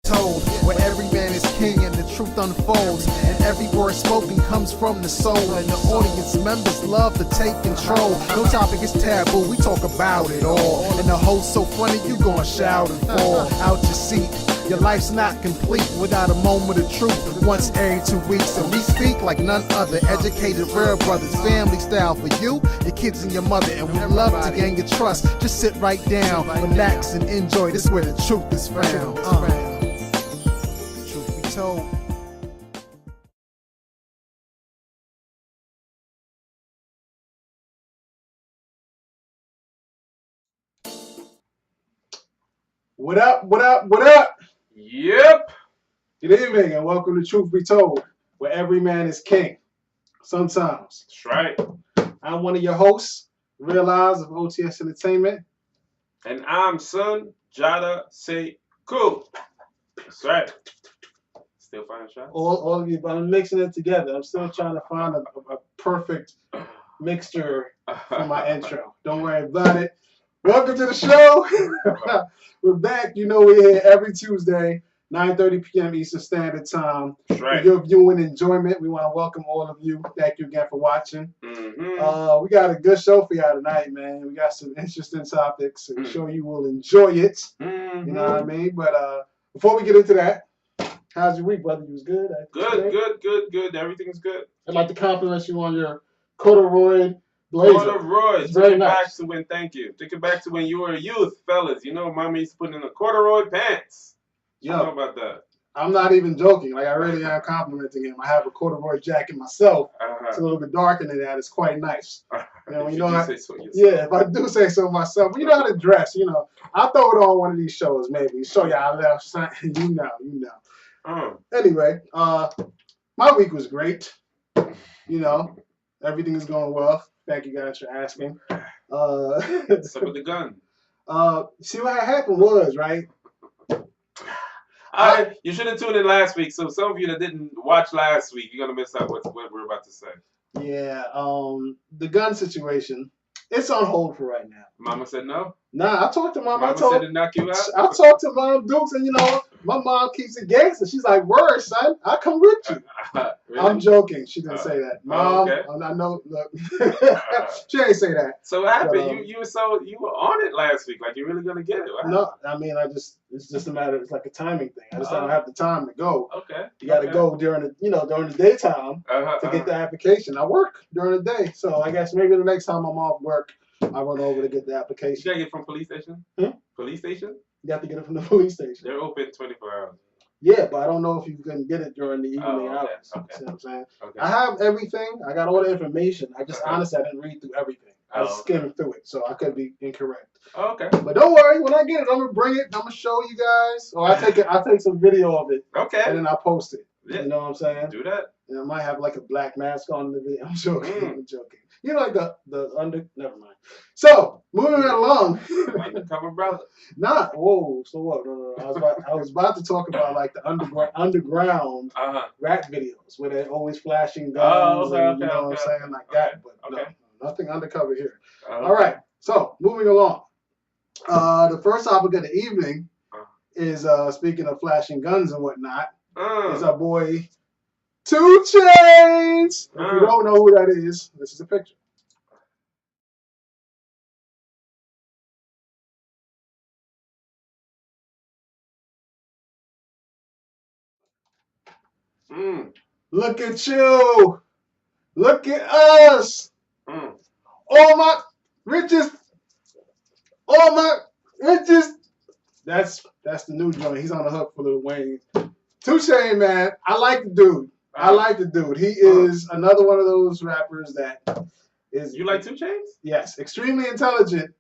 told, where every man is king and the truth unfolds, and every word spoken comes from the soul, and the audience members love to take control. No topic is taboo, we talk about it all, and the host so funny you gon' shout and fall out your seat. Your life's not complete without a moment of truth once every 2 weeks. And we speak like none other. Educated real brothers, family style for you, your kids and your mother. And we love to gain your trust. Just sit right down, relax and enjoy. This is where the truth is found. Truth be told. What up, what up, what up? Yep. Good evening and welcome to Truth Be Told, where every man is king. Sometimes. That's right. I'm one of your hosts, RealEyez of OTS Entertainment. And I'm Sundjata. Say cool. That's right. Still finding shots? All of you, but I'm mixing it together. I'm still trying to find a perfect mixture for my intro. Don't worry about it. Welcome to the show. We're back. You know we're here every Tuesday, 9:30 p.m. Eastern Standard Time. That's right. For your viewing enjoyment, we want to welcome all of you. Thank you again for watching. Mm-hmm. We got a good show for y'all tonight, man. We got some interesting topics. I'm sure you will enjoy it. Mm-hmm. You know what I mean? But before we get into that, how's your week, brother? You was good? Good. Everything's good. I'd like to compliment you on your corduroy blazer. Corduroy. It's very Take it nice. back to when, thank you. Take it back to when you were a youth, fellas. You know, Mama used to put in the corduroy pants. You know about that. I'm not even joking. Like, I really am complimenting him. I have a corduroy jacket myself. It's a little bit darker than that. It's quite nice. You know, yeah, if I do say so myself. But you know how to dress. You know, I'll throw it on one of these shows, maybe. Show y'all a little something. You know. Anyway, my week was great. You know, everything is going well. Thank you guys for asking. What's up with the gun? See what happened was, right? You should have tuned in last week. So some of you that didn't watch last week, you're gonna miss out what we're about to say. Yeah, the gun situation, it's on hold for right now. Mama said no? Nah, I talked to Mom. Mama said to knock you out? I talked to Mom Dukes, and you know, my mom keeps it gangster. She's like, word, son, I'll come with you. Really? I'm joking. She didn't say that. Mom, okay. I know, look. She ain't say that. So what happened? But, you were on it last week. Like, you're really going to get it. No, I mean, it's just a matter, it's like a timing thing. I just don't have the time to go. Okay. You got to go during the daytime to get the application. I work during the day. So I guess maybe the next time I'm off work, I run over to get the application. You got to get it from police station? Police station? You have to get it from the police station. They're open 24 hours. Yeah, but I don't know if you can get it during the evening hours. Okay. See what I'm saying? Okay. I have everything. I got all the information. I just honestly I didn't read through everything. I skimmed through it, so I could be incorrect. Okay. But don't worry, when I get it, I'm gonna bring it. I'm gonna show you guys. Or I'll take some video of it. Okay. And then I'll post it. Yeah. You know what I'm saying? Do that. And I might have like a black mask on the video. I'm joking. I'm joking. You know, like the under. Never mind. So moving right along. Undercover brother. Nah. Whoa. So what? No. I was about to talk about like the underground rap videos where they're always flashing guns. And, you know what I'm saying, like that. But no, nothing undercover here. All right. So moving along. The first topic of the evening is speaking of flashing guns and whatnot. Is our boy 2 Chainz. If you don't know who that is, this is a picture. Look at you. Look at us. All my riches. All my riches. That's the new joint. He's on the hook for Lil Wayne. 2 Chainz, man. I like the dude. He is another one of those rappers that is. You like 2 Chainz? Yes, extremely intelligent.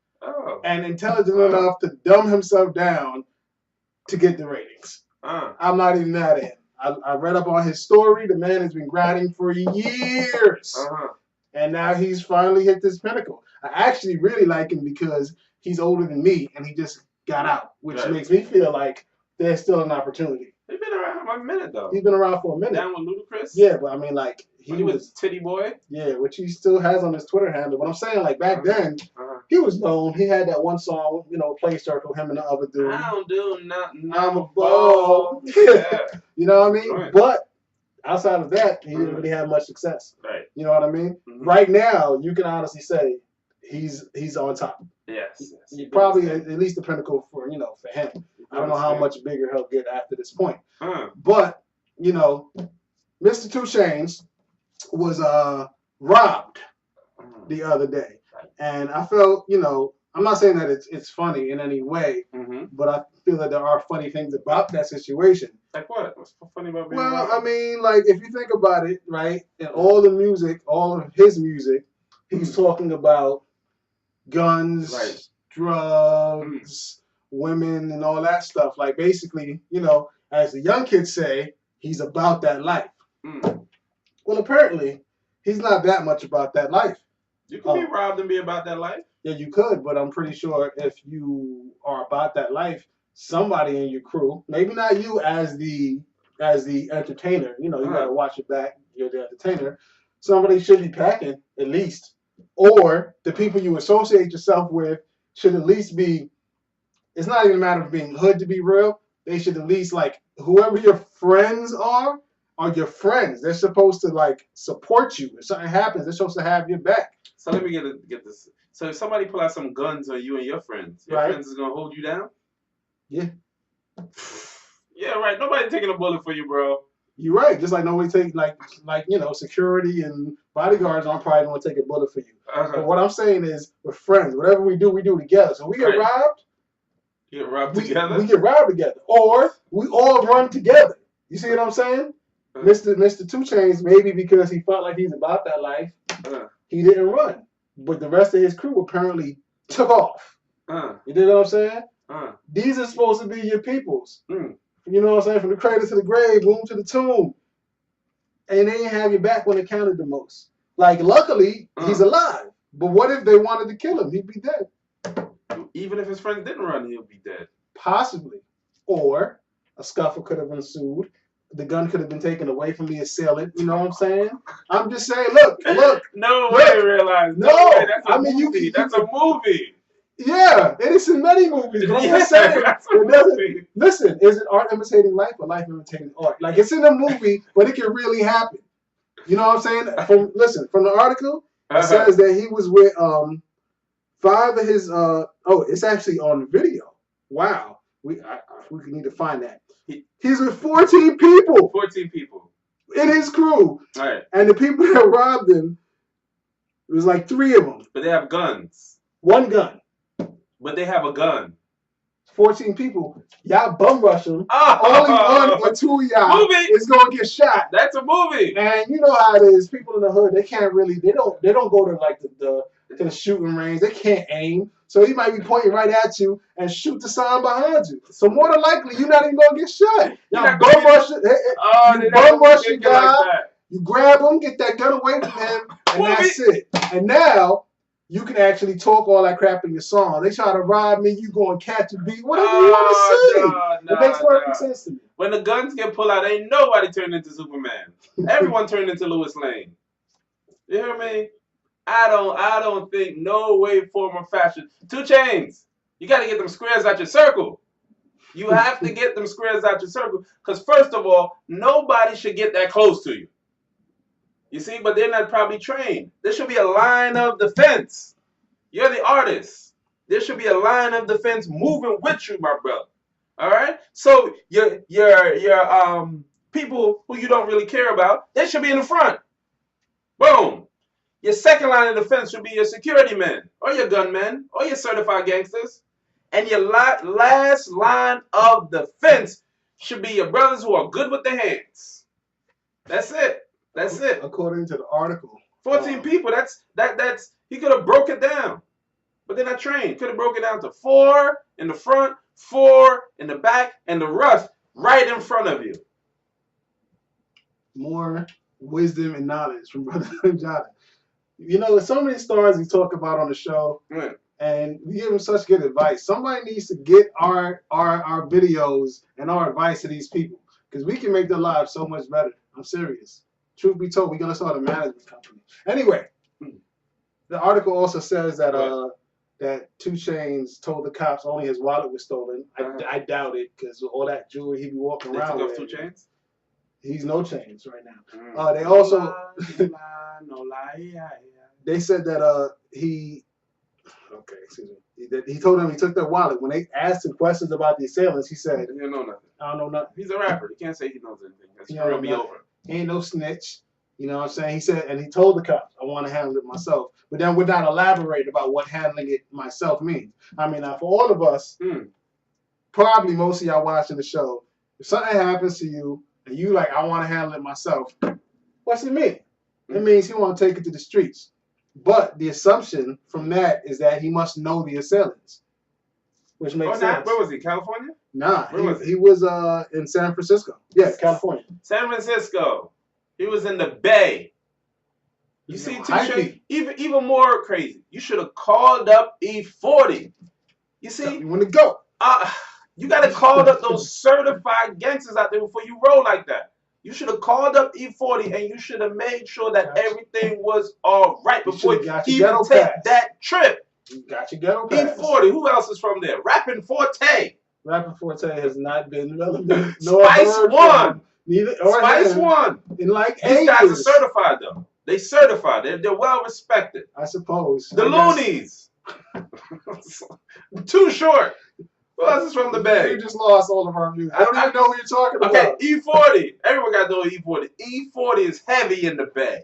And intelligent enough to dumb himself down to get the ratings. I'm not even mad at him. I read up on his story. The man has been grinding for years. And now he's finally hit this pinnacle. I actually really like him because he's older than me and he just got out, which makes me feel like there's still an opportunity. He's been around for a minute, though. He's been around for a minute. Down with Ludacris? Yeah, but I mean, like, He was Titty Boy? Yeah, which he still has on his Twitter handle. But I'm saying, like, back then, he was known. He had that one song, you know, Play Circle, him and the other dude. I don't do nothing. I'm a ball. Yeah. You know what I mean? Right. But outside of that, he didn't really have much success. Right. You know what I mean? Right now, you can honestly say he's on top. Yes. Probably at least the pinnacle for, you know, for him. I don't know how much bigger he'll get after this point. But, you know, Mr. 2 Chainz was robbed the other day. And I felt, you know, I'm not saying that it's funny in any way, but I feel that there are funny things about that situation. Like what? What's funny about being robbed? I mean, like, if you think about it, right, in all the music, all of his music, he's talking about guns, drugs, women, and all that stuff. Like, basically, you know, as the young kids say, he's about that life. Well, apparently, he's not that much about that life. You can be robbed and be about that life. Yeah, you could, but I'm pretty sure if you are about that life, somebody in your crew, maybe not you as the entertainer, you know, you gotta watch it back, you're the entertainer, somebody should be packing at least. Or the people you associate yourself with should at least be, it's not even a matter of being hood to be real, they should at least, like, whoever your friends are your friends. They're supposed to, like, support you. If something happens, they're supposed to have your back. So let me get this. So if somebody pull out some guns on you and your friends is gonna hold you down? Yeah. Yeah, right. Nobody taking a bullet for you, bro. You're right. Just like nobody take like you know, security and bodyguards aren't probably gonna take a bullet for you. But what I'm saying is, we're friends. Whatever we do together. So we get robbed. You get robbed together. We get robbed together, or we all run together. You see what I'm saying? Mr. 2 Chainz, maybe because he felt like he's about that life, he didn't run. But the rest of his crew apparently took off. You know what I'm saying? These are supposed to be your peoples. You know what I'm saying? From the cradle to the grave, womb to the tomb. And they didn't have your back when it counted the most. Like, luckily, he's alive. But what if they wanted to kill him? He'd be dead. Even if his friends didn't run, he'll be dead. Possibly. Or a scuffle could have ensued. The gun could have been taken away from the assailant. You know what I'm saying? I'm just saying, look. No way, RealEyez. No. Way. That's a movie. That's a movie. Yeah, it is in many movies. But I'm just saying, listen, is it art imitating life or life imitating art? Like, it's in a movie, but it can really happen. You know what I'm saying? From the article, it says that he was with 5 of his it's actually on video. Wow. We need to find that. He's with 14 people. 14 people. In his crew. All right. And the people that robbed him, it was like 3 of them. But they have guns. 1 gun. But they have a gun. 14 people. Y'all bum rush them. Only 1 or 2 of y'all is gonna get shot. That's a movie. And you know how it is. People in the hood, they can't really. They don't go to like to the shooting range. They can't aim. So he might be pointing right at you and shoot the sign behind you. So more than likely, you're not even gonna get shot. Y'all bum rush it. You bum rush the guy. You grab him, get that gun away from him, and that's it. And now you can actually talk all that crap in your song. They try to rob me, you going to catch a beat, whatever you want to say. It makes perfect sense to me. When the guns get pulled out, ain't nobody turned into Superman. Everyone turned into Lois Lane. You hear me? I don't think no way, form, or fashion. 2 Chainz, you got to get them squares out your circle. You have to get them squares out your circle. Because first of all, nobody should get that close to you. You see, but they're not probably trained. There should be a line of defense. You're the artist. There should be a line of defense moving with you, my brother. All right? So your people who you don't really care about, they should be in the front. Boom. Your second line of defense should be your security men, or your gunmen, or your certified gangsters. And your last line of defense should be your brothers who are good with their hands. That's it. That's it. According to the article. 14 people. That's he could have broke it down. But they're not trained. Could have broken it down to 4 in the front, 4 in the back, and the rest right in front of you. More wisdom and knowledge from Brother Sundjata. You know, there's so many stars we talk about on the show, and we give them such good advice. Somebody needs to get our videos and our advice to these people, because we can make their lives so much better. I'm serious. truth be told, we're gonna start a management company. Anyway, the article also says that that 2 Chainz told the cops only his wallet was stolen. I doubt it, because all that jewelry he be walking around with. 2 Chainz? He's no Chainz right now. They also they said that he he told them he took their wallet. When they asked him questions about the assailants, he said, "He don't know nothing. I don't know nothing." He's a rapper. He can't say he knows anything. That's gonna be over. He ain't no snitch. You know what I'm saying? He said, and he told the cops, I want to handle it myself. But then would not elaborate about what handling it myself means. I mean, now for all of us, probably most of y'all watching the show, if something happens to you and you like, I want to handle it myself, what's it mean? It means he want to take it to the streets. But the assumption from that is that he must know the assailants, which makes sense. Where was he? California? Nah, he was in San Francisco. Yeah, California. San Francisco. He was in the Bay. You see, 2 Chainz, even more crazy. You should have called up E40. You see, you want to go? You got to call up those certified gangsters out there before you roll like that. You should have called up E40 and you should have made sure that everything was all right before you even take that trip. You got your ghetto pass. E40. Who else is from there? Rapping Forte. Rapping Forte has not been relevant. Spice One. Spice One. In like 8 years. These guys are certified though. They certified. They're well respected. I suppose. The Loonies. Too Short. Who else is from the Bay? You just lost all of our views. I don't even know who you're talking about. Okay, E40. Everyone got to know E40. E40 is heavy in the Bay.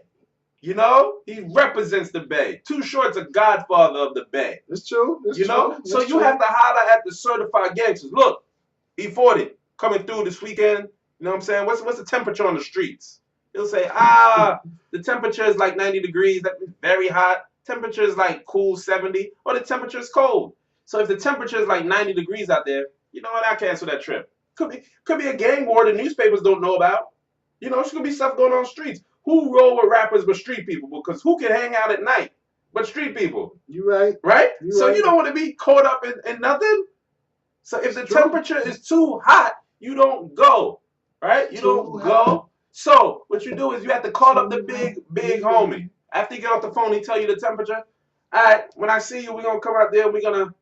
You know? He represents the Bay. Too Short's a godfather of the Bay. It's true. You know? So you have to holler at the certified gangsters. Look, E40 coming through this weekend. You know what I'm saying? What's the temperature on the streets? He'll say, the temperature is like 90 degrees. That's very hot. Temperature is like cool 70. Or the temperature is cold. So if the temperature is like 90 degrees out there, you know what? I cancel that trip. Could be a gang war the newspapers don't know about. You know, it's going to be stuff going on the streets. Who roll with rappers but street people? Because who can hang out at night but street people? You right. Right? You You don't want to be caught up in nothing. So if the temperature is too hot, you don't go. Right? You don't go. So what you do is you have to call up the big homie. After you get off the phone, he tell you the temperature. All right, when I see you, we're going to come out there. We're going to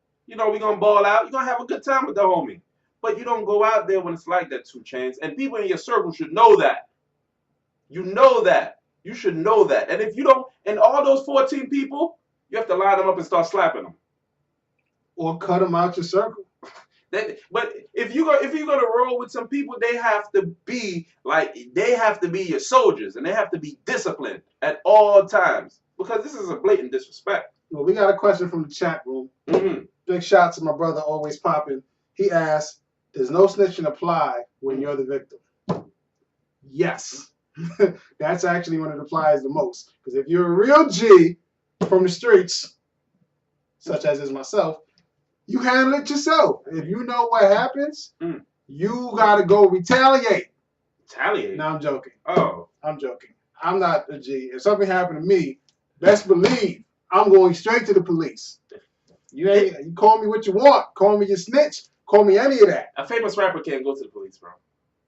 ball out. You're going to have a good time with the homie. But you don't go out there when it's like that, 2 Chainz. And people in your circle should know that. You know that. You should know that. And if you don't, and all those 14 people, you have to line them up and start slapping them. Or cut them out your circle. But if you're gonna roll with some people, they have to be your soldiers, and they have to be disciplined at all times, because this is a blatant disrespect. Well, we got a question from the chat room. Big shout to my brother, Always Poppin'. He asked, "Does no snitching apply when you're the victim?" Yes, that's actually when it applies the most. Because if you're a real G from the streets, such as is myself, you handle it yourself. If you know what happens, you got to go retaliate. Retaliate? No, I'm joking. Oh. I'm joking. I'm not a G. If something happened to me, best believe I'm going straight to the police. You call me what you want. Call me your snitch. Call me any of that. A famous rapper can't go to the police, bro.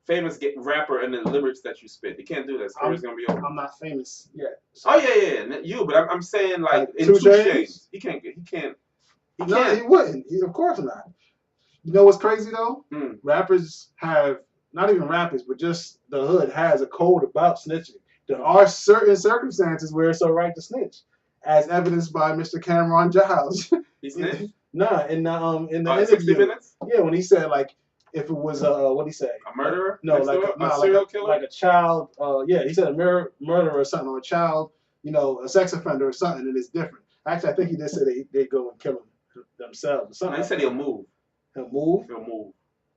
Famous rapper and the lyrics that you spit. He can't do that. His career's going to be over. I'm not famous yet. So. Oh, yeah. You, but I'm saying like in 2 Chainz. He can't. No, he wouldn't. Of course not. You know what's crazy though? Rappers have, not even rappers, but just the hood has a code about snitching. There are certain circumstances where it's all right to snitch, as evidenced by Mr. Cameron Giles. He snitched? Nah, in the interview. 60 Minutes? Yeah, when he said like, if it was what'd he say? A murderer? No, a serial killer? Like a child. Yeah, he said a murderer or something, or a child, a sex offender or something, and it's different. Actually, I think he did say they go and kill him themselves or something. No, he said he'll move. He'll move? He'll move.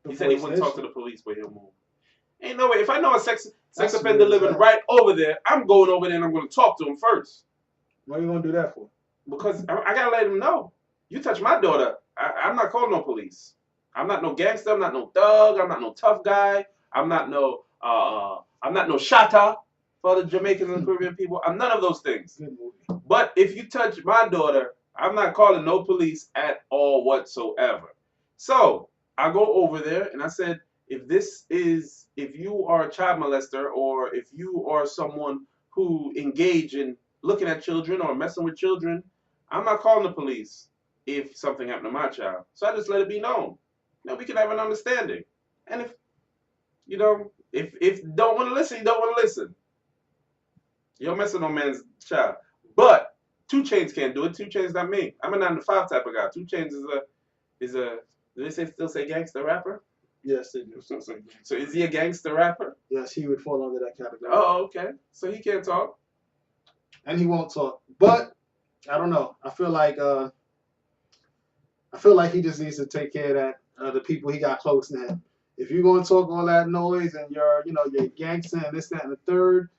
He said he wouldn't talk to the police, but he'll move. Ain't no way. If I know a sex offender living right over there, I'm going over there and I'm going to talk to him first. What are you going to do that for? Because I got to let him know. You touch my daughter, I'm not calling no police. I'm not no gangster. I'm not no thug. I'm not no tough guy. I'm not no shatta for the Jamaicans and Caribbean people. I'm none of those things. Good movie. But if you touch my daughter, I'm not calling no police at all whatsoever. So I go over there and I said, if you are a child molester, or if you are someone who engage in looking at children or messing with children, I'm not calling the police if something happened to my child. So I just let it be known. We can have an understanding. And if if don't want to listen, you don't want to listen. You don't mess with no man's child. But 2 Chainz can't do it. 2 Chainz not me. I'm a 9 to 5 type of guy. 2 Chainz is a do they still say gangster rapper? Yes, they do. So is he a gangster rapper? Yes, he would fall under that category. Oh, okay. So he can't talk. And he won't talk. But I don't know. I feel like he just needs to take care of that. The people he got close to him. If you're gonna talk all that noise and you're gangster and this, that, and the third,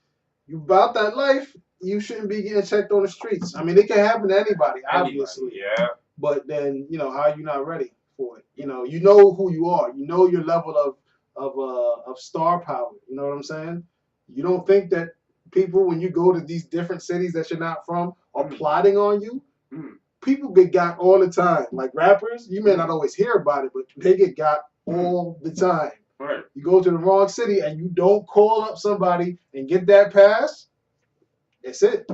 you about that life, you shouldn't be getting checked on the streets. I mean, it can happen to anybody, obviously. Yeah. But then, how are you not ready for it? You know who you are. You know your level of star power. You know what I'm saying? You don't think that people, when you go to these different cities that you're not from, are plotting on you? People get got all the time. Like rappers, you may not always hear about it, but they get got all the time. Right. You go to the wrong city and you don't call up somebody and get that pass, that's it.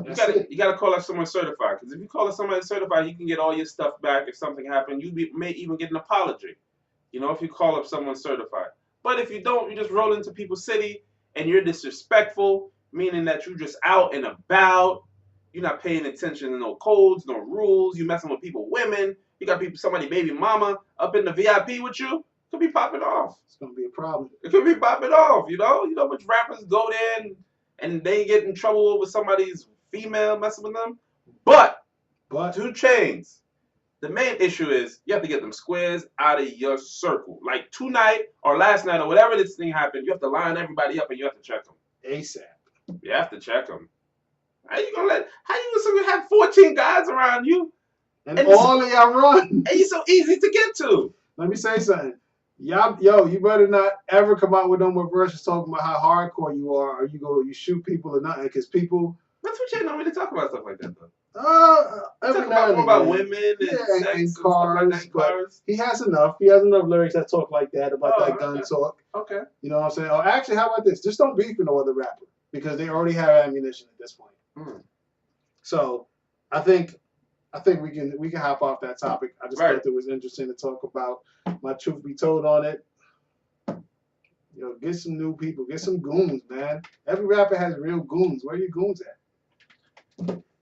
You gotta call up someone certified, because if you call up somebody certified, you can get all your stuff back. If something happened, may even get an apology. If you call up someone certified. But if you don't, you just roll into people's city and you're disrespectful, meaning that you're just out and about. You're not paying attention to no codes, no rules. You messing with women. You got somebody baby mama up in the VIP with you. Could be popping off. It's gonna be a problem. It could be popping off. You know which rappers go there and they get in trouble over somebody's female messing with them. But 2 Chainz. The main issue is you have to get them squares out of your circle. Like tonight or last night or whatever this thing happened, you have to line everybody up and you have to check them. ASAP. You have to check them. How you gonna have 14 guys around you? And all of y'all run. And you're so easy to get to. Let me say something. You better not ever come out with no more verses talking about how hardcore you are, or you shoot people or nothing, because people. That's what you don't really talk about stuff like that though. Every now and then. About women and sex and cars, and cars. He has enough. He has enough lyrics that talk like that about that gun talk. Okay. You know what I'm saying? Oh, actually, how about this? Just don't beef with no other rapper, because they already have ammunition at this point. So, I think we can hop off that topic. I just thought it was interesting to talk about. My truth be told on it. Get some new people, get some goons, man. Every rapper has real goons. Where are your goons at?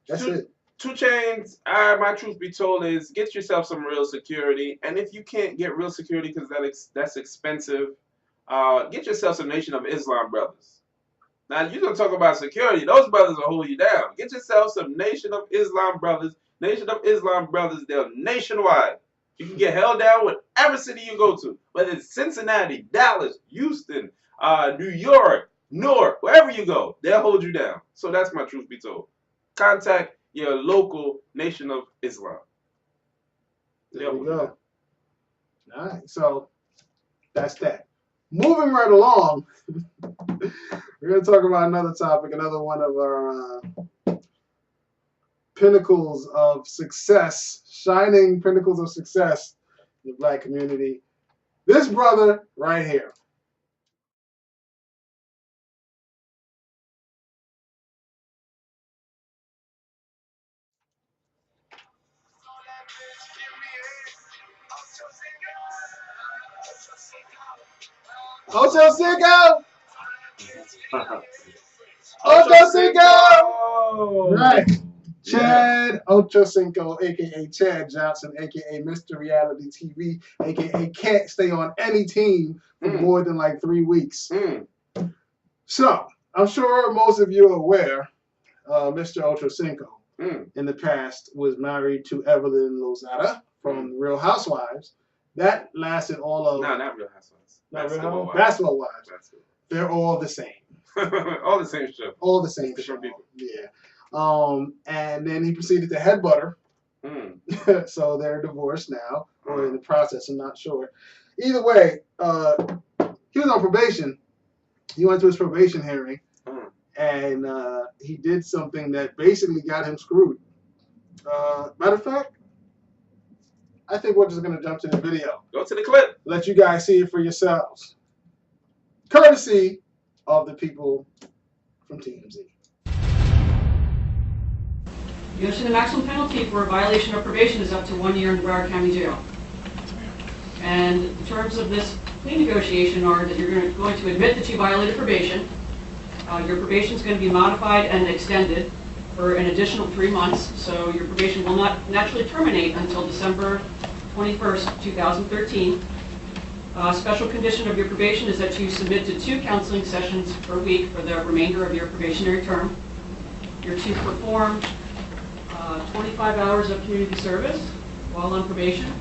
That's it. 2 Chainz, my truth be told is get yourself some real security. And if you can't get real security because that's expensive, get yourself some Nation of Islam brothers. Now, you're going to talk about security. Those brothers will hold you down. Get yourself some Nation of Islam brothers. Nation of Islam brothers, they're nationwide. You can get held down whatever city you go to, whether it's Cincinnati, Dallas, Houston, New York, Newark, wherever you go, they'll hold you down. So that's my truth be told. Contact your local Nation of Islam. There we go. All right, so that's that. Moving right along, we're going to talk about another topic, another one of our pinnacles of success, shining pinnacles of success in the black community. This brother right here. Ochocinco! Ochocinco! Right. Chad Ochocinco, a.k.a. Chad Johnson, a.k.a. Mr. Reality TV, a.k.a. can't stay on any team for more than like 3 weeks. So, I'm sure most of you are aware, Mr. Ochocinco in the past was married to Evelyn Lozada from Real Housewives. That lasted all of... No, not Real Housewives. Basketball Wives. They're all the same. All the same show. All the same show. People. Yeah. And then he proceeded to headbutt her. So they're divorced now, or in the process, I'm not sure. Either way, he was on probation. He went to his probation hearing, and he did something that basically got him screwed. Matter of fact, I think we're just going to jump to the video. Go to the clip. Let you guys see it for yourselves. courtesy of the people from TMZ. You understand the maximum penalty for a violation of probation is up to 1 year in Broward County Jail. And the terms of this plea negotiation are that you're going to admit that you violated probation. Your probation is going to be modified and extended for an additional 3 months, so your probation will not naturally terminate until December 21st, 2013. Special condition of your probation is that you submit to 2 counseling sessions per week for the remainder of your probationary term. You're to perform 25 hours of community service while on probation.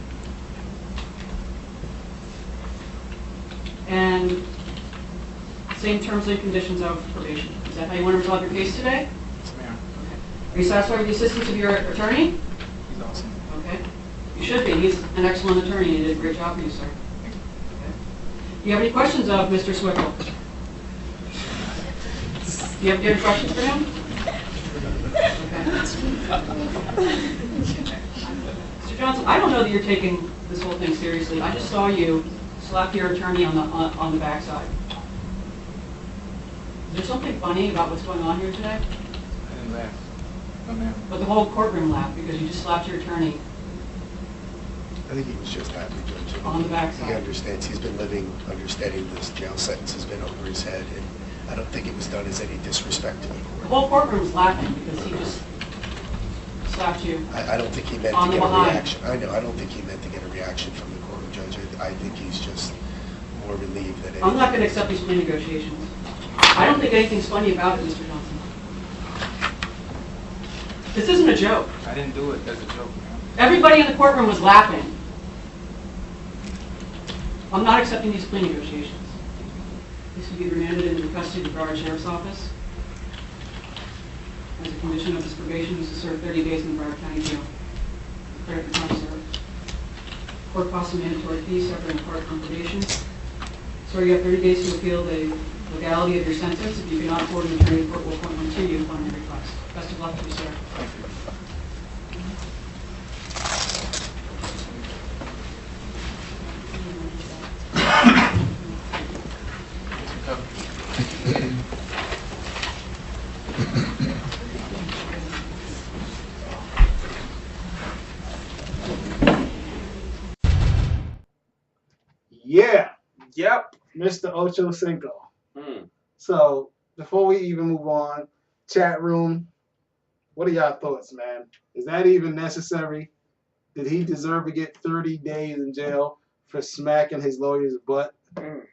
And same terms and conditions of probation. Is that how you want to resolve your case today? Yes, ma'am. Okay. Are you satisfied with the assistance of your attorney? He's awesome. Okay. You should be. He's an excellent attorney. He did a great job for you, sir. Okay. Do you have any questions of Mr. Swickle? Do you have any questions for him? Okay. Mr. Johnson, I don't know that you're taking this whole thing seriously. I just saw you slap your attorney on the backside. Is there something funny about what's going on here today? I didn't laugh. No, ma'am. But the whole courtroom laughed because you just slapped your attorney I think he was just happy, Judge. on the backside. He understands. He's been living, understanding this jail sentence has been over his head, and I don't think it was done as any disrespect to the The court. whole courtroom was laughing because he just slapped you. I don't think he meant On to the get a behind. reaction. I know. I don't think he meant to get a reaction from the court, Judge. I think he's just more relieved than anything. I'm not going to accept these plea negotiations. I don't think anything's funny about it, Mr. Johnson. This isn't a joke. I didn't do it as a joke, ma'am. Everybody in the courtroom was laughing. I'm not accepting these plea negotiations. This will be remanded into the custody of the Broward Sheriff's Office. As a condition of his probation, is to serve 30 days in the Broward County Jail. Declared for time served. Court costs a mandatory fee separate and apart from probation. So you have 30 days to appeal the legality of your sentence. If you cannot afford an attorney, the court will appoint one to you upon your request. Best of luck to you, sir. Thank you. Yeah, Yep. Mr. Ochocinco. Mm. So before we even move on, chat room, what are y'all thoughts, man? Is that even necessary? Did he deserve to get 30 days in jail for smacking his lawyer's butt? Mm.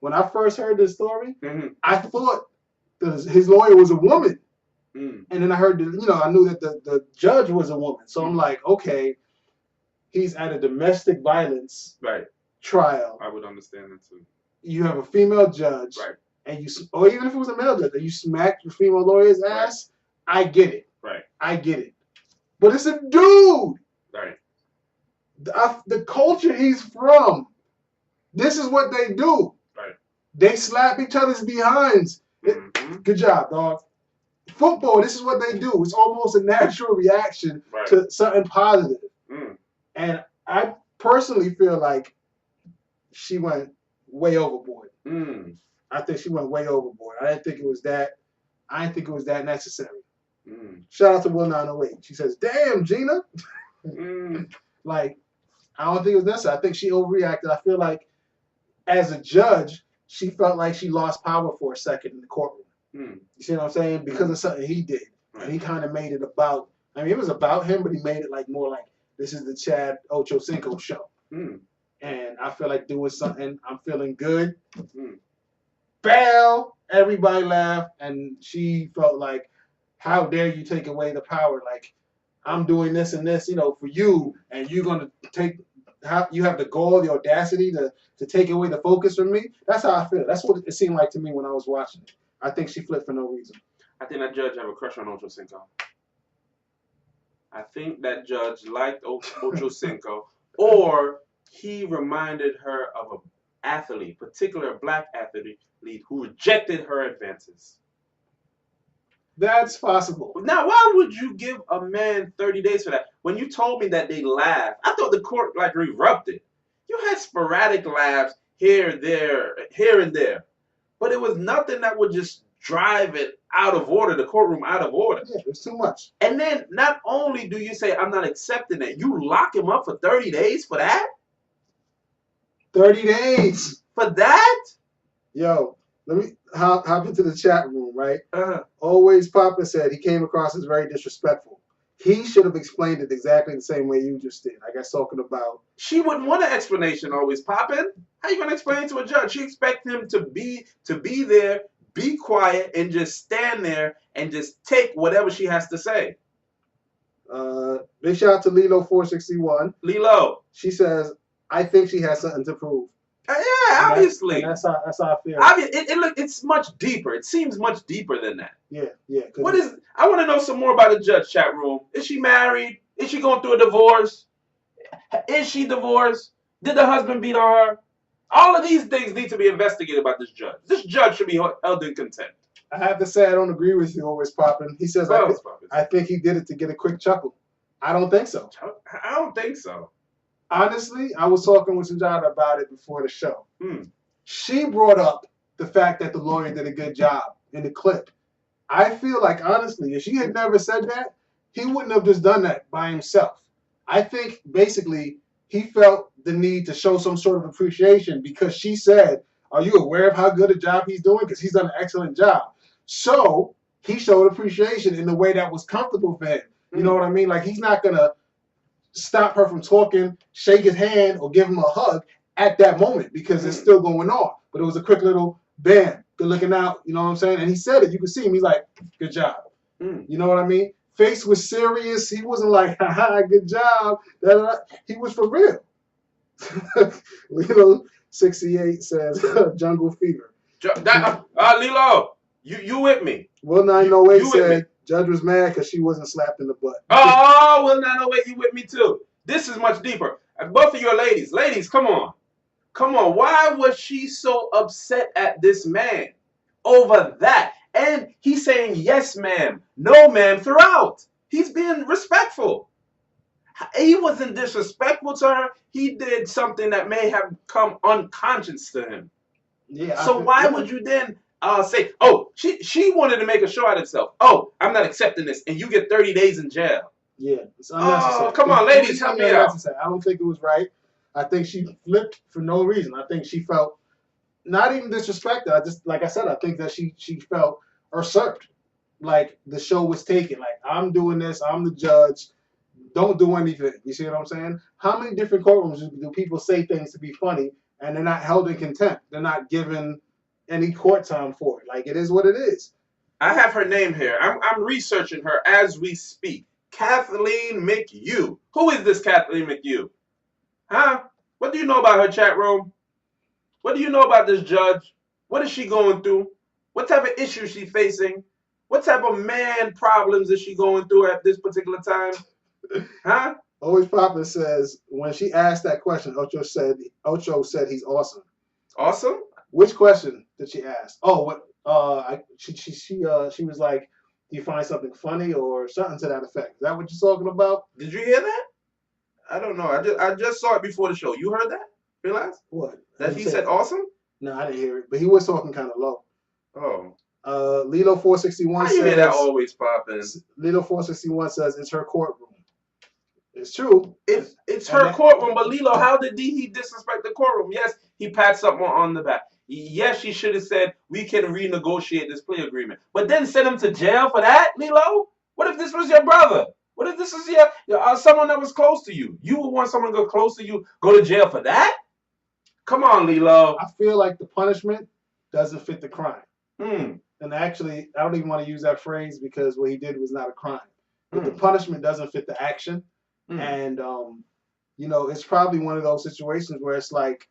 When I first heard this story, Mm-hmm. I thought that his lawyer was a woman. Mm. And then I heard, I knew that the judge was a woman. So I'm like, okay, he's at a domestic violence Right. trial. I would understand that too. You have a female judge. Right. And or even if it was a male judge, and you smack your female lawyer's ass, I get it. Right. I get it. But it's a dude. Right. The culture he's from, this is what they do. Right. They slap each other's behinds. Mm-hmm. Good job, dog. Football, this is what they do. It's almost a natural reaction Right. to something positive. Mm. And I personally feel like she went way overboard. Mm. I think she went way overboard. I didn't think it was that necessary. Mm. Shout out to Will 908. She says, "Damn, Gina." Mm. Like, I don't think it was necessary. I think she overreacted. I feel like as a judge, she felt like she lost power for a second in the courtroom. Mm. You see what I'm saying? Because of something he did. And he kind of made it about, I mean, it was about him, but he made it like more like, this is the Chad Ochocinco show. Mm. And I feel like doing something, I'm feeling good. Mm. Bam! Everybody laughed. And she felt like, how dare you take away the power? Like, I'm doing this and this, for you, and you're going to you have the gall, the audacity to take away the focus from me. That's how I feel. That's what it seemed like to me when I was watching it. I think she flipped for no reason. I think that judge have a crush on Ochocinco. I think that judge liked Ochocinco, or he reminded her of an athlete, particular black athlete, who rejected her advances. That's possible. Now, why would you give a man 30 days for that? When you told me that they laughed, I thought the court erupted. You had sporadic laughs here and there. but it was nothing that would just drive it out of order, the courtroom out of order. Yeah, it's too much. And then not only do you say, I'm not accepting it, you lock him up for 30 days for that? 30 days. For that? Yo, let me hop into the chat room, right? Always Papa said he came across as very disrespectful. He should have explained it exactly the same way you just did. I guess talking about... She wouldn't want an explanation always, Poppin'. How you going to explain it to a judge? She expect him to be there, be quiet, and just stand there and just take whatever she has to say. Big shout out to Lilo461. Lilo. She says, I think she has something to prove. Yeah, obviously. That's how I feel. It's much deeper. It seems much deeper than that. Yeah. I want to know some more about the judge, chat room. Is she married? Is she going through a divorce? Is she divorced? Did the husband beat on her? All of these things need to be investigated by this judge. This judge should be held in contempt. I have to say I don't agree with you, Always Poppin'. He says, I think he did it to get a quick chuckle. I don't think so. I don't think so. Honestly, I was talking with Sundjata about it before the show. She brought up the fact that the lawyer did a good job in the clip. I feel like, honestly, if she had never said that, he wouldn't have just done that by himself. I think, basically, he felt the need to show some sort of appreciation because she said, are you aware of how good a job he's doing? Because he's done an excellent job. So he showed appreciation in the way that was comfortable for him. You know what I mean? Like, he's not going to stop her from talking, shake his hand, or give him a hug at that moment because it's still going on. But it was a quick little bam, good looking out, you know what I'm saying? And he said it. You could see him. He's like, good job. You know what I mean? Face was serious. He wasn't like, haha, good job. He was for real. Lilo 68 says, jungle fever. Lilo, you with me? Will 908 said, judge was mad because she wasn't slapped in the butt. Oh, Will 908, you with me too? This is much deeper. Both of your ladies, come on. Come on. Why was she so upset at this man over that? And he's saying yes, ma'am, no, ma'am, throughout. He's being respectful. He wasn't disrespectful to her. He did something that may have come unconscious to him. Yeah. So why would you then say, oh, she wanted to make a show out of herself. Oh, I'm not accepting this, and you get 30 days in jail. Yeah, it's unnecessary. Oh, come on, ladies, help me out. I don't think it was right. I think she flipped for no reason. I think she felt not even disrespected. I just, like I said, I think that she felt usurped. Like the show was taken. Like, I'm doing this. I'm the judge. Don't do anything. You see what I'm saying? How many different courtrooms do people say things to be funny and they're not held in contempt? They're not given any court time for it. Like, it is what it is. I have her name here. I'm researching her as we speak. Kathleen McHugh. Who is this Kathleen McHugh? Huh? What do you know about her, chat room? What do you know about this judge? What is she going through? What type of issues she facing? What type of man problems is she going through at this particular time? Huh? Always Papa says when she asked that question, Ocho said he's awesome. Awesome? Which question did she ask? Oh, what? She was like, do you find something funny or something to that effect? Is that what you're talking about? Did you hear that? I don't know. I just saw it before the show. You heard that? Realize? What? That he said awesome? No, I didn't hear it. But he was talking kind of low. Oh. Lilo461 says. You hear that always popping? Lilo461 says it's her courtroom. It's true. It's her courtroom, but Lilo, how did he disrespect the courtroom? Yes, he pat someone on the back. Yes, she should have said, we can renegotiate this plea agreement. But then send him to jail for that, Lilo? What if this was your brother? What if this was someone that was close to you? You would want someone to go close to you, go to jail for that? Come on, Lilo. I feel like the punishment doesn't fit the crime. And actually, I don't even want to use that phrase because what he did was not a crime. But the punishment doesn't fit the action. And, it's probably one of those situations where it's like,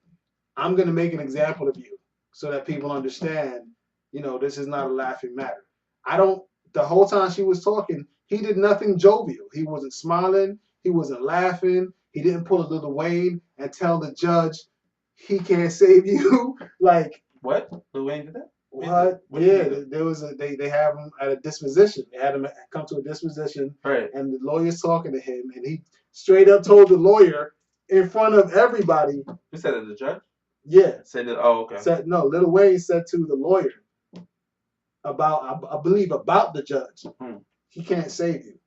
I'm going to make an example of you so that people understand, this is not a laughing matter. The whole time she was talking, he did nothing jovial. He wasn't smiling. He wasn't laughing. He didn't pull a Lil Wayne and tell the judge he can't save you. Like, what? Lil Wayne did that? What? There was they have him at a disposition. They had him come to a disposition, right? And the lawyer's talking to him, and he straight up told the lawyer in front of everybody. Who said it? The judge? Yeah. Said that. Oh, okay. Said no. Lil Wayne said to the lawyer about, I believe, about the judge. He can't save you.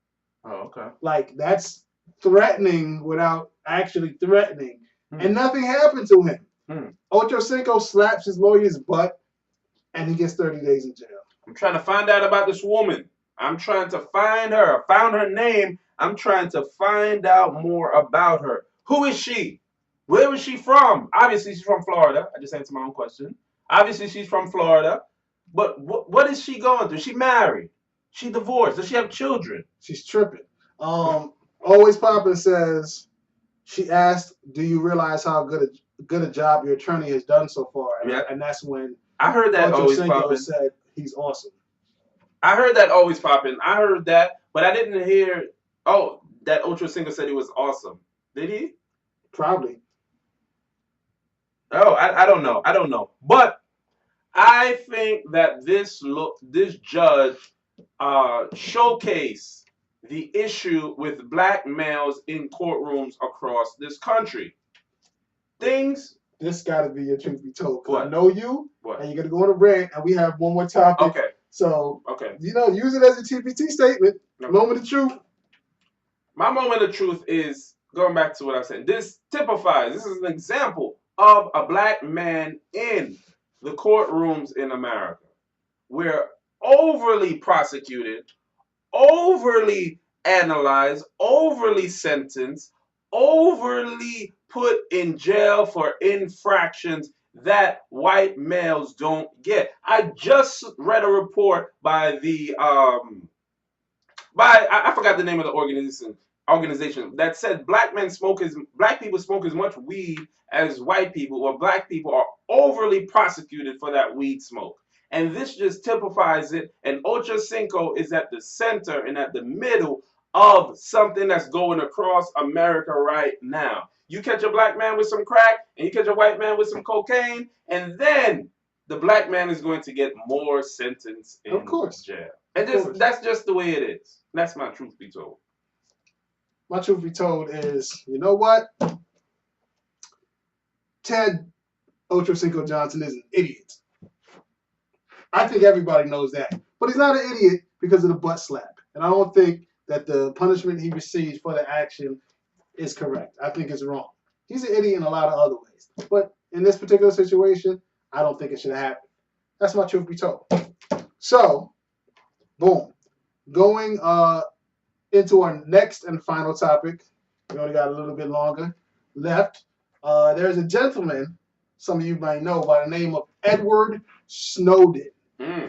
Oh, okay. Like, that's threatening without actually threatening, and nothing happened to him. Ochocinco slaps his lawyer's butt, and he gets 30 days in jail. I'm trying to find out about this woman. I'm trying to find her. I found her name. I'm trying to find out more about her. Who is she? Where is she from? Obviously, she's from Florida. I just answered my own question. Obviously, she's from Florida. But what is she going through? She married. She divorced. Does she have children? She's tripping. Always Poppin' says, she asked, do you realize how good a job your attorney has done so far? Yeah. And that's when I heard that Always Poppin' said he's awesome. I heard that Always Poppin'. I heard that, but I didn't hear, that Ochocinco said he was awesome. Did he? Probably. Oh, I don't know. I don't know. But I think that this judge showcased the issue with black males in courtrooms across this country. This got to be your truth be told. What? I know you, what? And you're going to go on a rant, and we have one more topic. Okay. So, okay. Use it as a TPT statement. Okay. Moment of truth. My moment of truth is, going back to what I said, this is an example of a black man in the courtrooms in America. We're overly prosecuted, overly analyzed, overly sentenced, overly put in jail for infractions that white males don't get. I just read a report by the I forgot the name of the organization that said black people smoke as much weed as white people, or black people are overly prosecuted for that weed smoke. And this just typifies it. And Ochocinco is at the center and at the middle of something that's going across America right now. You catch a black man with some crack, and you catch a white man with some cocaine, and then the black man is going to get more sentence in jail. And that's just the way it is. That's my truth be told. My truth be told is, you know what? Ted Ochocinco Johnson is an idiot. I think everybody knows that. But he's not an idiot because of the butt slap. And I don't think that the punishment he receives for the action is correct. I think it's wrong. He's an idiot in a lot of other ways. But in this particular situation, I don't think it should happen. That's my truth be told. So, boom. Going into our next and final topic. We only got a little bit longer left. There's a gentleman, some of you might know, by the name of Edward Snowden.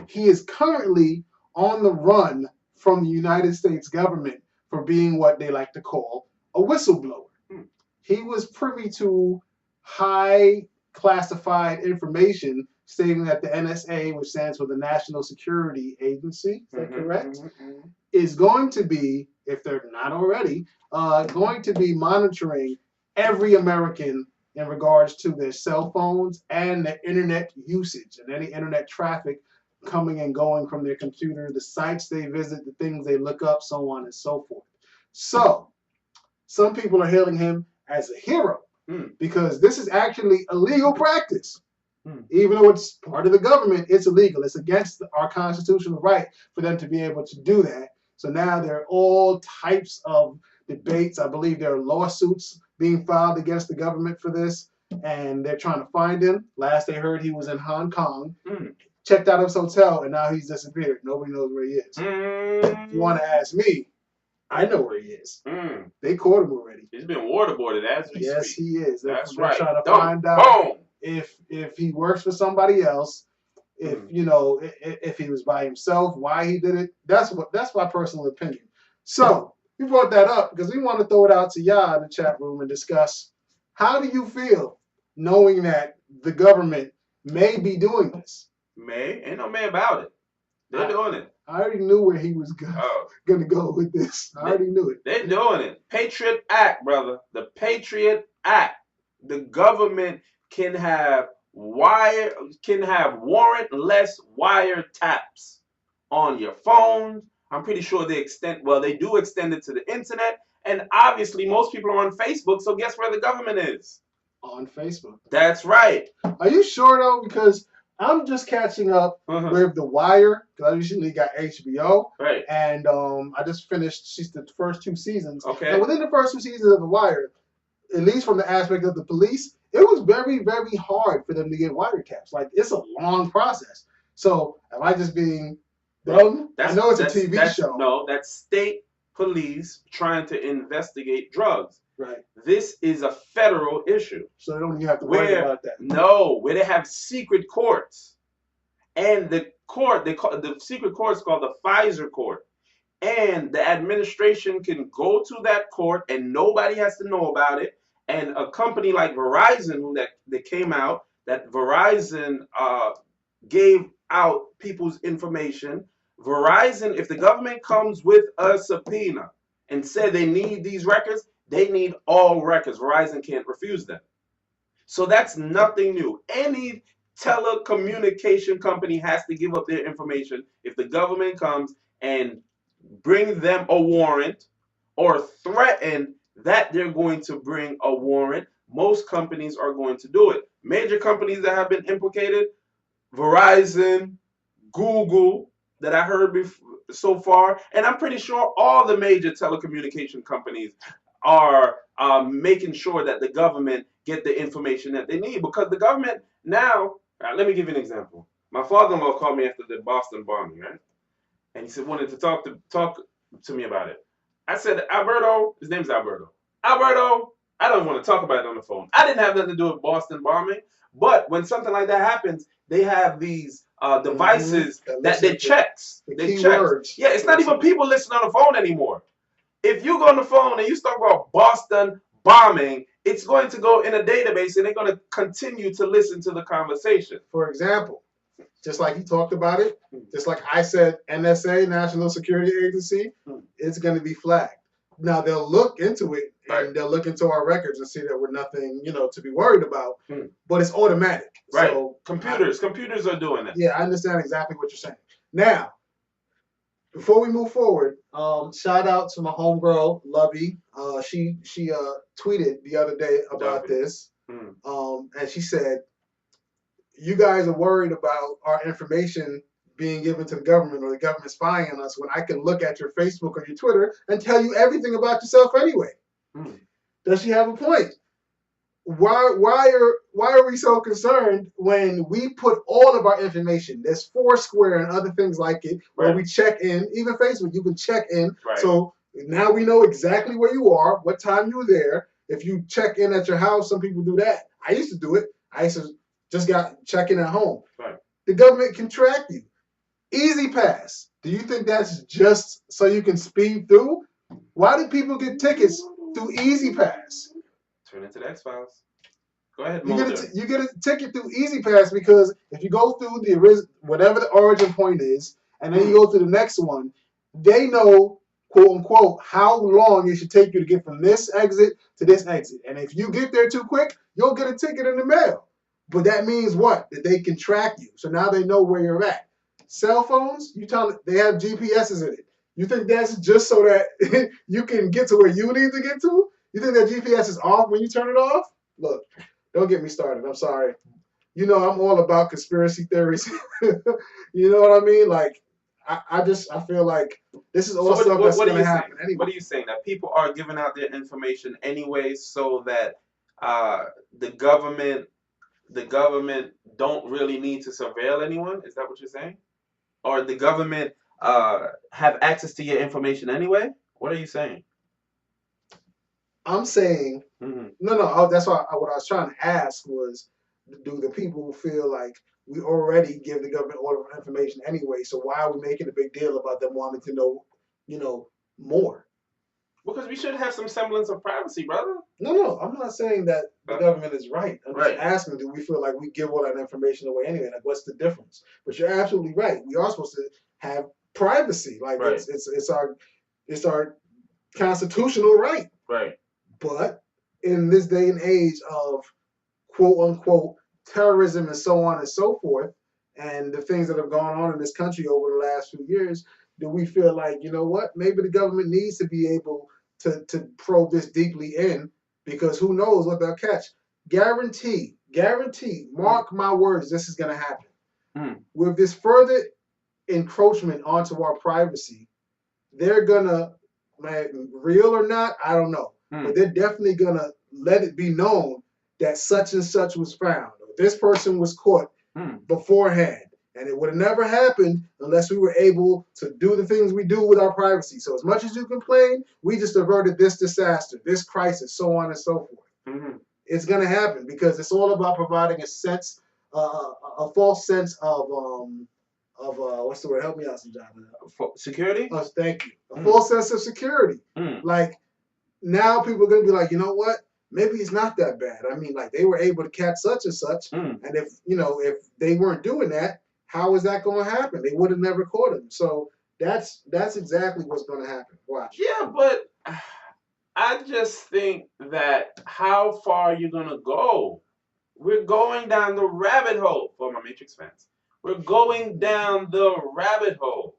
He is currently on the run from the United States government for being what they like to call a whistleblower. He was privy to high classified information stating that the NSA, which stands for the National Security Agency, is that correct? Is going to be, if they're not already, going to be monitoring every American in regards to their cell phones and their internet usage and any internet traffic coming and going from their computer, the sites they visit, the things they look up, so on and so forth. So, some people are hailing him as a hero because this is actually a legal practice. Even though it's part of the government, it's illegal. It's against our constitutional right for them to be able to do that. So now there are all types of debates. I believe there are lawsuits being filed against the government for this, and they're trying to find him. Last they heard, he was in Hong Kong, checked out of his hotel, and now he's disappeared. Nobody knows where he is. If you want to ask me, I know where he is. They caught him already. He's been waterboarded as we speak. Yes, he is. That's they're right. Trying to find out if he works for somebody else, if he was by himself, why he did it. That's my personal opinion. So we brought that up because we want to throw it out to y'all in the chat room and discuss, how do you feel knowing that the government may be doing this? Ain't no may about it. They're doing it. I already knew where he was going to go with this. I already knew it. They're doing it. Patriot Act, brother. The Patriot Act. The government can have warrantless wiretaps on your phone. I'm pretty sure they do extend it to the internet. And obviously most people are on Facebook, so guess where the government is? On Facebook. That's right. Are you sure though? Because I'm just catching up with The Wire, because I usually got HBO. Right. And I just finished the first 2 seasons. Okay. And within the first 2 seasons of The Wire, at least from the aspect of the police, it was very, very hard for them to get wiretaps. Like, it's a long process. So, am I just being dumb? I know it's a TV show. No, that's state police trying to investigate drugs. Right. This is a federal issue. So, they don't even have to worry about that. No, where they have secret courts. And the court, the secret court is called the Pfizer court. And the administration can go to that court and nobody has to know about it. And a company like Verizon, that came out, that Verizon gave out people's information. Verizon, if the government comes with a subpoena and said they need these records, they need all records. Verizon can't refuse them. So that's nothing new. Any telecommunication company has to give up their information if the government comes and bring them a warrant or threaten that they're going to bring a warrant. Most companies are going to do it. Major companies that have been implicated, Verizon, Google, that I heard so far, and I'm pretty sure all the major telecommunication companies are making sure that the government get the information that they need, because the government now, let me give you an example. My father-in-law called me after the Boston bombing, right? And he said, wanted to talk to me about it. I said, Alberto, his name's Alberto. Alberto, I don't want to talk about it on the phone. I didn't have nothing to do with Boston bombing, but when something like that happens, they have these devices that they checks. They checks. Yeah, it's not even people listening on the phone anymore. If you go on the phone and you start about Boston bombing, it's going to go in a database and they're going to continue to listen to the conversation. For example, just like you talked about it, just like I said, NSA, National Security Agency, it's going to be flagged. Now, they'll look into it and they'll look into our records and see that we're nothing, to be worried about, but it's automatic. Right. So computers are doing it. Yeah, I understand exactly what you're saying. Now, before we move forward, shout out to my homegirl, Lovey. She tweeted the other day about this, and she said, you guys are worried about our information being given to the government or the government spying on us when I can look at your Facebook or your Twitter and tell you everything about yourself anyway. Does she have a point? Why are we so concerned when we put all of our information? There's Foursquare and other things like it where we check in. Even Facebook, you can check in. Right. So now we know exactly where you are, what time you were there. If you check in at your house, some people do that. I used to do it. I used to just check in at home. Right. The government can track you. Easy Pass. Do you think that's just so you can speed through? Why do people get tickets through Easy Pass? Turn into the X-Files. Go ahead, you get a ticket through Easy Pass because if you go through whatever the origin point is, and then you go to the next one, they know, quote unquote, how long it should take you to get from this exit to this exit. And if you get there too quick, you'll get a ticket in the mail. But that means what? That they can track you. So now they know where you're at. Cell phones, you tell them they have GPSs in it. You think that's just so that you can get to where you need to get to? You think that GPS is off when you turn it off? Look, don't get me started. I'm sorry. I'm all about conspiracy theories. You know what I mean? Like, I feel like this is all stuff that's going to happen anyway. What are you saying? That people are giving out their information anyway so that the government don't really need to surveil anyone? Is that what you're saying? Or the government have access to your information anyway? What are you saying? I'm saying, no. That's why what I was trying to ask was, do the people feel like we already give the government all of our information anyway? So why are we making a big deal about them wanting to know, more? Because we should have some semblance of privacy, brother. No, I'm not saying that the government is right. I'm just asking, do we feel like we give all that information away anyway? Like, what's the difference? But you're absolutely right. We are supposed to have privacy. Like, it's our constitutional right. Right. But in this day and age of quote unquote terrorism and so on and so forth, and the things that have gone on in this country over the last few years, do we feel like, you know what, maybe the government needs to be able to probe this deeply in, because who knows what they'll catch. guarantee, mark my words, this is going to happen. With this further encroachment onto our privacy, they're going to, real or not, I don't know. But they're definitely going to let it be known that such and such was found. Or this person was caught beforehand. And it would have never happened unless we were able to do the things we do with our privacy. So as much as you complain, we just averted this disaster, this crisis, so on and so forth. It's going to happen because it's all about providing a sense, a false sense of what's the word? Help me out, Sundjata. Security? Thank you. A false sense of security. Like, now people are going to be like, you know what? Maybe it's not that bad. I mean, like, they were able to catch such and such. And if they weren't doing that, how is that going to happen? They would have never caught him. So that's exactly what's going to happen. Watch. Yeah, but I just think that how far you're going to go. We're going down the rabbit hole for my Matrix fans. We're going down the rabbit hole.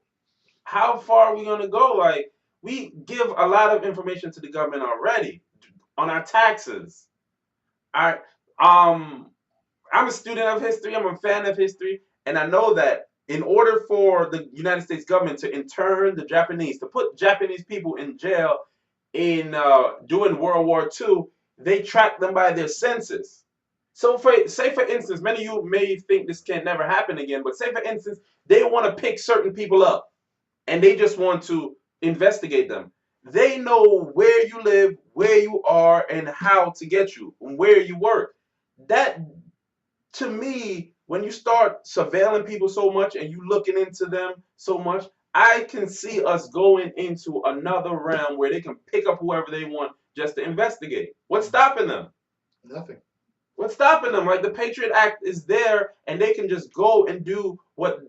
How far are we going to go? Like, we give a lot of information to the government already on our taxes. I'm a student of history. I'm a fan of history. And I know that in order for the United States government to intern the Japanese, to put Japanese people in jail in during World War II, they tracked them by their census. So say for instance, many of you may think this can never happen again, but say for instance, they want to pick certain people up and they just want to investigate them. They know where you live, where you are, and how to get you, and where you work. That, to me, when you start surveilling people so much and you looking into them so much, I can see us going into another realm where they can pick up whoever they want just to investigate. What's stopping them? Nothing. What's stopping them? Like, the Patriot Act is there and they can just go and do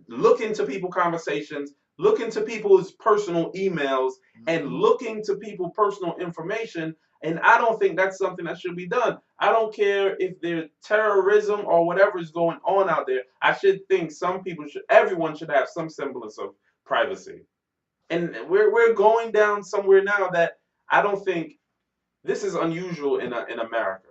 look into people's conversations, look into people's personal emails, and look into people's personal information. And I don't think that's something that should be done. I don't care if there's terrorism or whatever is going on out there. I should think everyone should have some semblance of privacy. And we're going down somewhere now that I don't think this is unusual in America.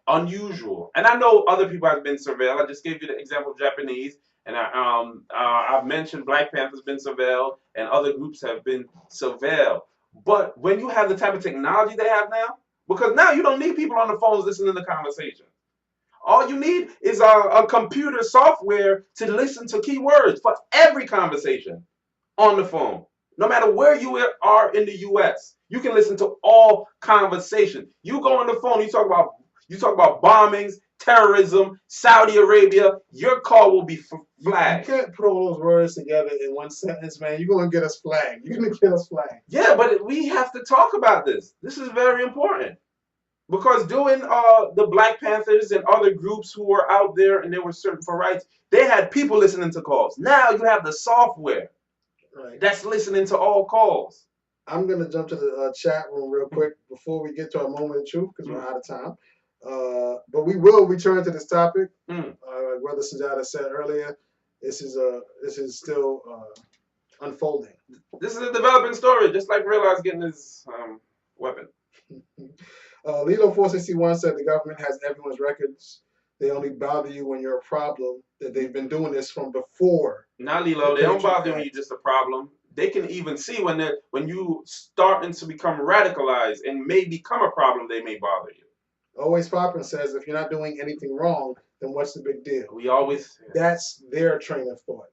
Unusual. And I know other people have been surveilled. I just gave you the example of Japanese. And I've mentioned Black Panther's been surveilled and other groups have been surveilled. But when you have the type of technology they have now, because now you don't need people on the phones listening to the conversation. All you need is a computer software to listen to keywords for every conversation on the phone. No matter where you are in the U.S., you can listen to all conversation. You go on the phone, you talk about bombings, terrorism, Saudi Arabia, your call will be flagged. You can't put all those words together in one sentence, man. You're going to get us flagged. You're going to get us flagged. Yeah, but we have to talk about this. This is very important. Because during the Black Panthers and other groups who were out there and they were certain for rights, they had people listening to calls. Now you have the software that's listening to all calls. I'm going to jump to the chat room real quick before we get to our moment of truth because we're out of time. But we will return to this topic. Like Brother Sundjata said earlier, this is still unfolding. This is a developing story, just like RealEyez getting his weapon. Lilo 461 said the government has everyone's records. They only bother you when you're a problem. That they've been doing this from before. Not Lilo. They don't bother you when you're just a problem. They can even see when you starting to become radicalized and may become a problem. They may bother you. Always Poppin says if you're not doing anything wrong, then what's the big deal? We always. That's their train of thought.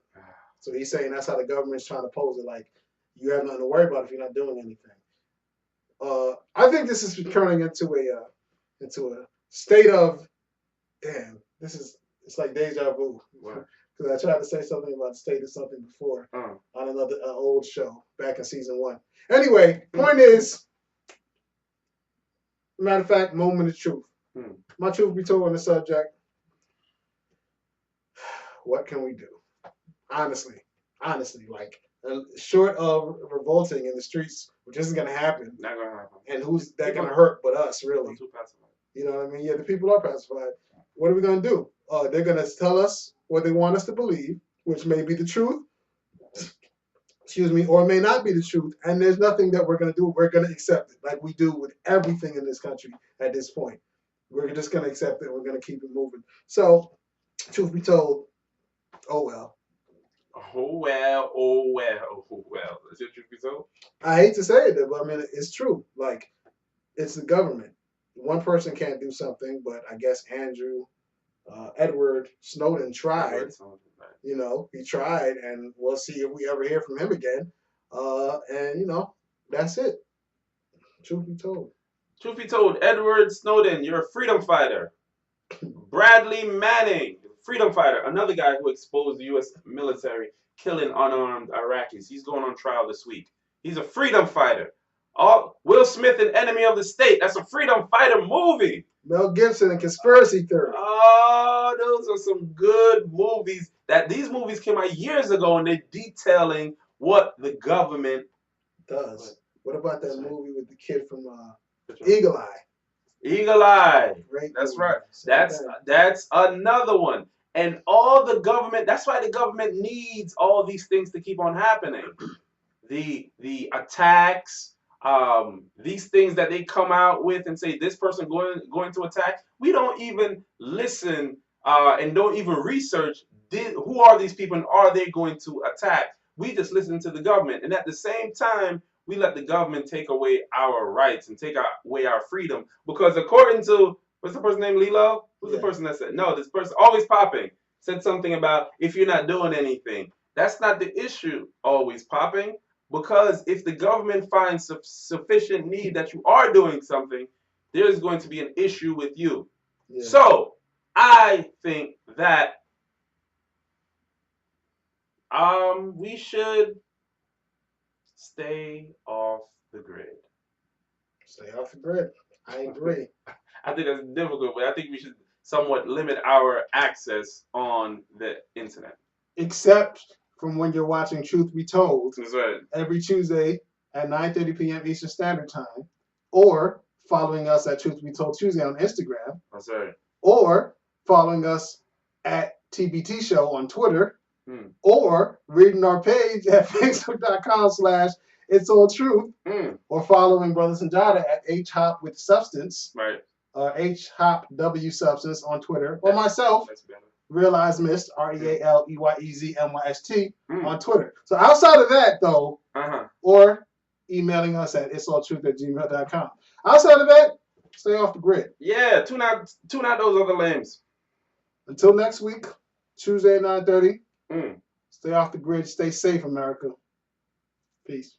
So he's saying that's how the government's trying to pose it. Like you have nothing to worry about if you're not doing anything. I think this is turning into a state of, damn, it's like deja vu. Because I tried to say something about the state of something before on another old show back in season 1. Anyway, point is, matter of fact, moment of truth. My truth be told on the subject. What can we do? Honestly, like short of revolting in the streets, which isn't gonna happen. Not gonna happen. And who's that gonna hurt but us, really? You know what I mean? Yeah, the people are pacified. What are we gonna do? They're gonna tell us what they want us to believe, which may be the truth. Excuse me, or it may not be the truth. And there's nothing that we're gonna do. We're gonna accept it, like we do with everything in this country at this point. We're just gonna accept it. We're gonna keep it moving. So, truth be told, oh well. Oh well, oh well, oh well. Is your truth be told? I hate to say it, but I mean it's true. Like, it's the government. One person can't do something, but I guess Edward Snowden tried. You know, he tried, and we'll see if we ever hear from him again. And you know, that's it. Truth be told. Truth be told, Edward Snowden, you're a freedom fighter. Bradley Manning, freedom fighter, another guy who exposed the U.S. military killing unarmed Iraqis. He's going on trial this week. He's a freedom fighter. Will Smith, an enemy of the state. That's a freedom fighter movie. Mel Gibson and Conspiracy Theory. Oh, those are some good movies. These movies came out years ago, and they're detailing what the government does. What about that movie with the kid from Eagle Eye? Eagle Eye. Great that's movie. Right. That's another one. And all the government. That's why the government needs all these things to keep on happening. The attacks. These things that they come out with and say this person going to attack, we don't even listen and don't even research who are these people and are they going to attack. We just listen to the government, and at the same time we let the government take away our rights and take away our freedom, because according to what's the person's name, Lilo? Who's the person that said no? This person always popping said something about if you're not doing anything. That's not the issue. Always popping. Because if the government finds sufficient need that you are doing something, there's going to be an issue with you. Yeah. So I think that we should stay off the grid. Stay off the grid. I agree. I think that's difficult, but I think we should somewhat limit our access on the internet. Except from when you're watching Truth Be Told. That's right. Every Tuesday at 9:30 p.m. Eastern Standard Time, or following us at Truth Be Told Tuesday on Instagram. That's right. Or following us at TBT Show on Twitter, or reading our page at facebook.com/itsalltruth, or following Brother Sundjata at HHop with Substance, right? HHopW Substance on Twitter, or myself. RealEyez Mist, RealEyezMyst on Twitter. So outside of that, though, or emailing us at itsalltruth@gmail.com. Outside of that, stay off the grid. Yeah, tune out those other lames. Until next week, Tuesday at 9:30. Stay off the grid. Stay safe, America. Peace.